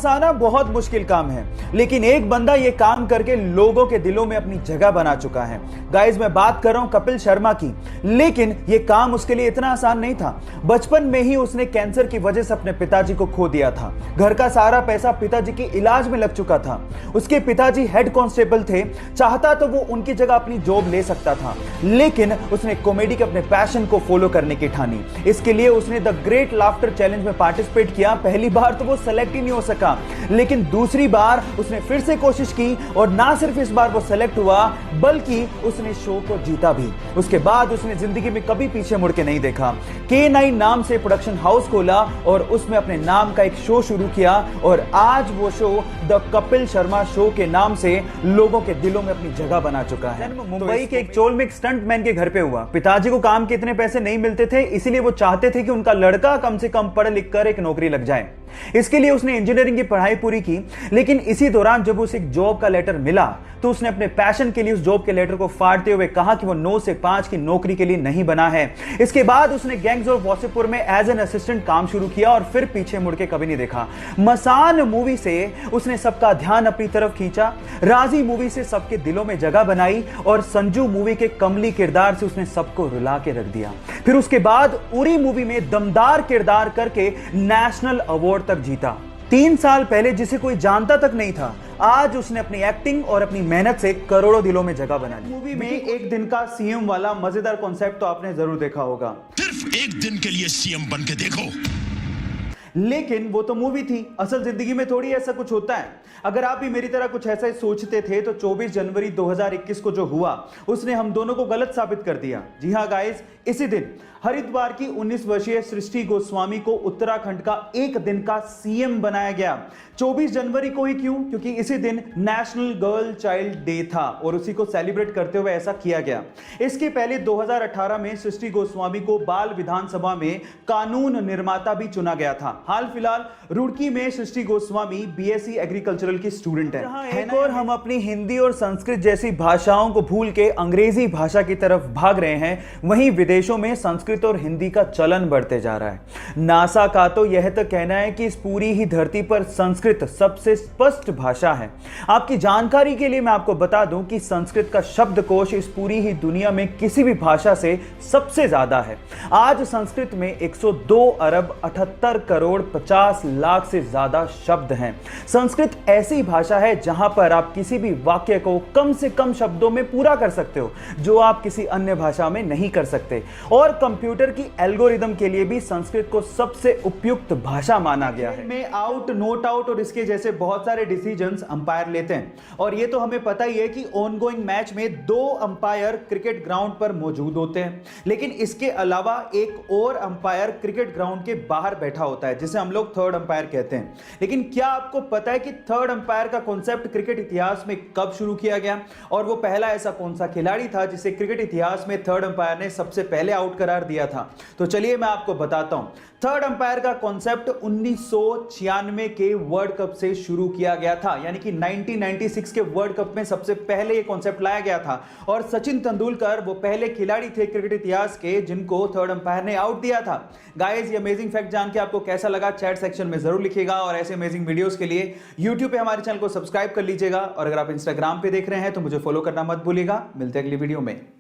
फंसाना बहुत मुश्किल काम है, लेकिन एक बंदा ये काम करके लोगों के दिलों में अपनी जगह बना चुका है। गाइस, मैं बात कर रहा हूं कपिल शर्मा की, लेकिन ये काम उसके लिए इतना आसान नहीं था। बचपन में ही उसने कैंसर की वजह से अपने पिताजी को खो दिया था। घर का सारा पैसा पिताजी के इलाज में लग चुका था। उसके पिताजी हेड कांस्टेबल थे, चाहता तो वो उनकी जगह अपनी जॉब ले सकता था, लेकिन उसने कॉमेडी के अपने पैशन को फॉलो करने की ठानी। इसके लिए उसने द ग्रेट लाफ्टर चैलेंज में पार्टिसिपेट किया। पहली बार तो वो सेलेक्ट ही नहीं हो सका, लेकिन दूसरी बार उसने फिर से कोशिश की और ना सिर्फ इस बार वो सेलेक्ट हुआ, बल्कि उसने शो को जीता भी। उसके बाद उसने जिंदगी में कभी पीछे मुड़ के नहीं देखा। K9 नाम से प्रोडक्शन हाउस खोला और उसमें अपने नाम का एक शो शुरू किया और आज वो show the Kapil Sharma show के नाम से लोगों के दिलों में अपनी जगह बना चुका है। मुंबई के एक चोल में एक स्टंट मैन के घर पे हुआ। पिताजी को काम के इतने पैसे नहीं मिलते थे, इसीलिए वो चाहते थे कि उनका लड़का कम से कम पढ़ लिख कर एक नौकरी लग जाए। इसके लिए उसने इंजीनियरिंग की पढ़ाई पूरी की, लेकिन इसी दौरान जब उसे एक जॉब का लेटर मिला तो उसने अपने पैशन के लिए उस जॉब के लेटर को फाड़ते हुए कहा कि वो 9 से 5 की नौकरी के लिए नहीं बना है। इसके बाद उसने गैंग्स ऑफ वासेपुर में एज एन असिस्टेंट काम शुरू किया और फिर पीछे मुड़ के कभी नहीं देखा। मसान मूवी से उसने सबका ध्यान अपनी तरफ खींचा, राजी मूवी से सबके दिलों में जगह बनाई और संजू मूवी के कमली किरदार से उसने सबको रुला के रख दिया। फिर उसके बाद उरी मूवी में दमदार किरदार करके नेशनल अवार्ड तक जीता। 3 साल पहले जिसे कोई जानता तक नहीं था, आज उसने अपनी एक्टिंग और अपनी मेहनत से करोड़ों दिलों में जगह बना ली। मूवी में एक दिन का सीएम वाला मजेदार कॉन्सेप्ट तो आपने जरूर देखा होगा। सिर्फ एक दिन के लिए सीएम बन के देखो। लेकिन वो तो मूवी थी, असल जिंदगी में थोड़ी ऐसा कुछ होता है। अगर आप भी मेरी तरह कुछ ऐसा ही सोचते थे तो 24 जनवरी 2021 को जो हुआ उसने हम दोनों को गलत साबित कर दिया। जी हाँ गाइस, इसी दिन हरिद्वार की 19 वर्षीय सृष्टि गोस्वामी को उत्तराखंड का एक दिन का सीएम बनाया गया। 24 जनवरी को ही क्यों? क्योंकि इसी दिन नेशनल गर्ल चाइल्ड डे था और उसी को सेलिब्रेट करते हुए ऐसा किया गया। इसके पहले 2018 में सृष्टि गोस्वामी को बाल विधानसभा में कानून निर्माता भी चुना गया था। हाल फिलहाल रुड़की में सृष्टि गोस्वामी बीएससी एग्रीकल्चरल की स्टूडेंट है। और हम अपनी हिंदी और संस्कृत जैसी भाषाओं को भूल के अंग्रेजी भाषा की तरफ भाग रहे हैं, वहीं विदेशों में संस्कृत और हिंदी का चलन बढ़ते जा रहा है। नासा का तो यह तक कहना है कि इस पूरी ही धरती पर संस्कृत सबसे स्पष्ट भाषा है। आपकी जानकारी के लिए मैं आपको बता दूं कि संस्कृत का शब्दकोश इस पूरी ही दुनिया में किसी भी भाषा से सबसे ज्यादा है। आज संस्कृत में 102 अरब 78 करोड़ 50 लाख से ज्यादा शब्द हैं। संस्कृत ऐसी भाषा है जहां पर आप किसी भी वाक्य को कम से कम शब्दों में पूरा कर सकते हो, जो आप किसी अन्य भाषा में नहीं कर सकते। और कंप्यूटर की एल्गोरिदम के लिए भी संस्कृत को सबसे उपयुक्त भाषा माना गया है। में आउट, नोट आउट और इसके जैसे बहुत सारे डिसीजंस अंपायर लेते हैं और ये तो हमें पता ही है कि ऑनगोइंग मैच में 2 अंपायर क्रिकेट ग्राउंड पर मौजूद होते हैं, लेकिन इसके अलावा एक और अंपायर क्रिकेट ग्राउंड के बाहर बैठा होता है जिसे हम लोग थर्ड अंपायर कहते हैं। लेकिन क्या आपको पता है कि थर्ड अंपायर का कॉन्सेप्ट क्रिकेट इतिहास में कब शुरू किया गया और वो पहला ऐसा कौन सा खिलाड़ी था जिसे क्रिकेट इतिहास में थर्ड अंपायर ने सबसे पहले आउट करार दिया था? तो चलिए मैं आपको बताता हूं। थर्ड अंपायर का कॉन्सेप्ट 1996 के वर्ल्ड कप से शुरू किया गया था, यानी कि 1996 के वर्ल्ड कप में सबसे पहले यह कॉन्सेप्ट लाया गया था और सचिन तेंदुलकर वो पहले खिलाड़ी थे क्रिकेट इतिहास के जिनको थर्ड अंपायर ने आउट दिया था। गाइस, ये अमेजिंग फैक्ट जान के आपको कैसा लगा चैट सेक्शन में जरूर लिखिएगा और ऐसे अमेजिंग वीडियोस के लिए YouTube पे हमारे चैनल को सब्सक्राइब कर लीजिएगा और अगर आप इंस्टाग्राम पे देख रहे हैं तो मुझे फॉलो करना मत भूलिएगा। मिलते हैं अगली वीडियो में।